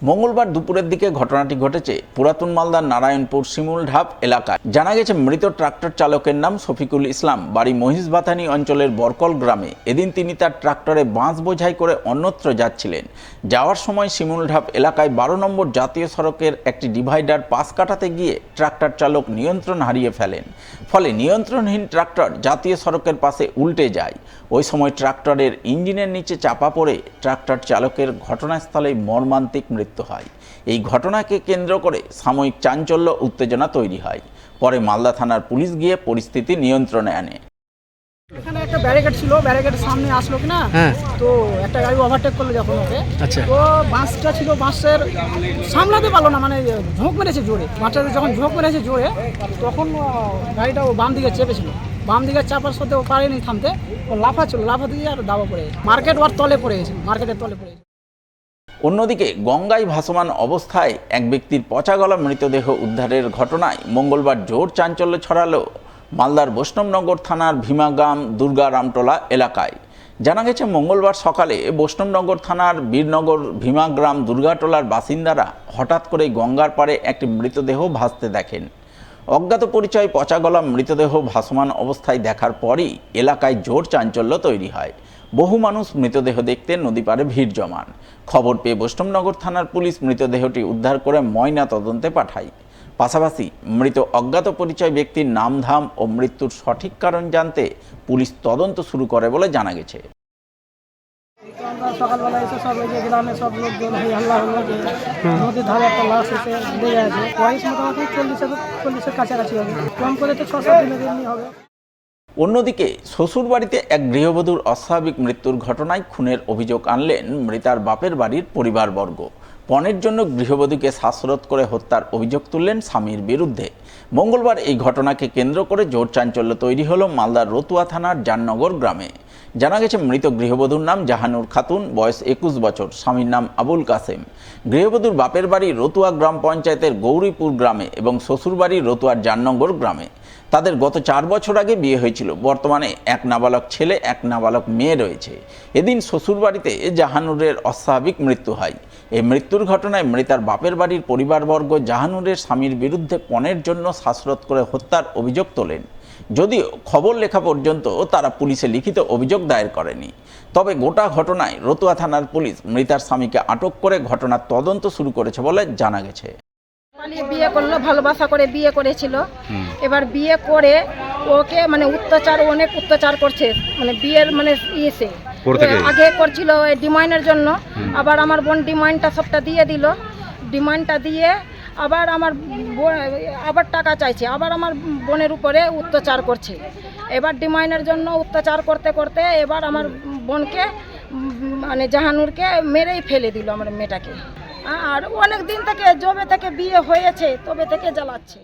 মঙ্গলবার দুপুরের দিকে ঘটনাটি ঘটেছে পুরাতন মালদার নারায়ণপুর শিমুলঢাপ এলাকায়। জানা গেছে মৃত ট্রাক্টর চালকের নাম শফিকুল ইসলাম, বাড়ি মহিষবাথানি অঞ্চলের বরকল গ্রামে। এদিন তিনি তার ট্রাক্টরে বাঁশ বোঝাই করে অন্যত্র যাচ্ছিলেন। যাওয়ার সময় শিমুলঢাপ এলাকায় 12 নম্বর জাতীয় সড়কের একটি ডিভাইডার পাশ কাটাতে গিয়ে ট্রাক্টর চালক নিয়ন্ত্রণ হারিয়ে ফেলেন। ফলে নিয়ন্ত্রণহীন ট্রাক্টর জাতীয় সড়কের পাশে উল্টে যায়। ওই সময় ট্রাক্টরের ইঞ্জিনের নিচে চাপা পড়ে ট্রাক্টর চালকের ঘটনাস্থলেই মর্মান্তিক মৃত্যু হয়। এই ঘটনাকে কেন্দ্র করে সাময়িক চাঞ্চল্য উত্তেজনা তৈরি হয়। পরে মালদা থানার পুলিশ গিয়ে পরিস্থিতি নিয়ন্ত্রণে আনে। এখানে একটা ব্যারিকেড ছিল, ব্যারিকেডের সামনে আসলো কিনা, তো একটা গাড়ি ওভারটেক করলো যখন ওকে, তো বাসটা ছিল, বাসের সামলাতে পারলো না, মানে ঝোঁক মেরেছে জোরে। বাসটাতে যখন ঝোঁক মেরেছে জোরে, তখন গাড়িটা ও বাম দিকে চেপেছিল। বাম দিকে চাপার সাথে ও পারেনি থামতে, ও লাফাচ্ছিল, লাফা দিয়ে আর দাবা পড়ে গেছে, মার্কেট ওর তলে পড়ে গেছে, মার্কেটের তলে পড়ে গেছে। অন্যদিকে গঙ্গায় ভাসমান অবস্থায় এক ব্যক্তির পচা গলা মৃতদেহ উদ্ধারের ঘটনায় মঙ্গলবার জোর চাঞ্চল্য ছড়ালো মালদার বৈষ্ণবনগর থানার ভীমাগ্রাম দুর্গারামটোলা এলাকায়। জানা গেছে মঙ্গলবার সকালে বৈষ্ণবনগর থানার বীরনগর ভীমাগ্রাম দুর্গাটোলার বাসিন্দারা হঠাৎ করে গঙ্গার পাড়ে একটি মৃতদেহ ভাসতে দেখেন। অজ্ঞাত পরিচয় পচা গলা মৃতদেহ ভাসমান অবস্থায় দেখার পরই এলাকায় জোর চাঞ্চল্য তৈরি হয়। বহু মানুষ মৃতদেহ দেখতে নদী পাড়ে ভিড় জমান। খবর পেয়ে বৈষ্ণবনগর থানার পুলিশ মৃতদেহটি উদ্ধার করে ময়না তদন্তে পাঠায়। পাশাপাশি মৃত অজ্ঞাত পরিচয় ব্যক্তির নামধাম ও মৃত্যুর সঠিক কারণ জানতে পুলিশ তদন্ত শুরু করে বলে জানা গেছে। সকালবেলা এসে সব এই যে গ্রামে সব লোকজন হাল্লা হলো যে নদীর ধারে একটা লাশ এসে লেগে আছে। বয়স মোটামুটি 40-এর কাছাকাছি হবে, কম করে তো 6-7 দিনের হবে। অন্যদিকে শ্বশুরবাড়িতে এক গৃহবধূর অস্বাভাবিক মৃত্যুর ঘটনায় খুনের অভিযোগ আনলেন মৃতার বাপের বাড়ির পরিবারবর্গ। পণের জন্য গৃহবধূকে শ্বাসরোধ করে হত্যার অভিযোগ তুললেন স্বামীর বিরুদ্ধে। মঙ্গলবার এই ঘটনাকে কেন্দ্র করে জোর চাঞ্চল্য তৈরি হলো মালদার রতুয়া থানার জাননগর গ্রামে। জানা গেছে মৃত গৃহবধূর নাম জাহানুর খাতুন, বয়স 21 বছর, স্বামীর নাম আবুল কাসেম। গৃহবধূর বাপের বাড়ি রতুয়া গ্রাম পঞ্চায়েতের গৌরীপুর গ্রামে এবং শ্বশুরবাড়ি রতুয়ার জাননগর গ্রামে। তাদের গত 4 বছর আগে বিয়ে হয়েছিল। বর্তমানে এক নাবালক ছেলে, এক নাবালক মেয়ে রয়েছে। এদিন শ্বশুরবাড়িতে জাহানুরের অস্বাভাবিক মৃত্যু হয়। এই মৃত্যুর ঘটনায় মৃতার বাপের বাড়ির পরিবারবর্গ জাহানুরের স্বামীর বিরুদ্ধে পণের জন্য শ্বাসরোধ করে হত্যার অভিযোগ তোলেন। যদিও খবর লেখা পর্যন্ত তারা পুলিশে লিখিত অভিযোগ দায়ের করেনি। তবে গোটা ঘটনায় রতুয়া থানার পুলিশ মৃতার স্বামীকে আটক করে ঘটনার তদন্ত শুরু করেছে বলে জানা গেছে। বিয়ে করলো, ভালোবাসা করে বিয়ে করেছিল। এবার বিয়ে করে ওকে মানে অনেক অত্যাচার করছে, মানে বিয়ের মানে ইয়েছে আগে করছিল ডিমান্ডের জন্য। আবার আমার বোন ডিমান্ডটা সবটা দিয়ে দিল, ডিমান্ডটা দিয়ে আবার আবার টাকা চাইছে, আবার আমার বোনের উপরে অত্যাচার করছে। এবার ডিমান্ডের জন্য অত্যাচার করতে করতে এবার আমার বোনকে মানে জাহানুরকে মেরেই ফেলে দিল আমার মেয়েটাকে। আর অনেক দিন থেকে, যবে থেকে বিয়ে হয়েছে তবে থেকে জ্বালাচ্ছে।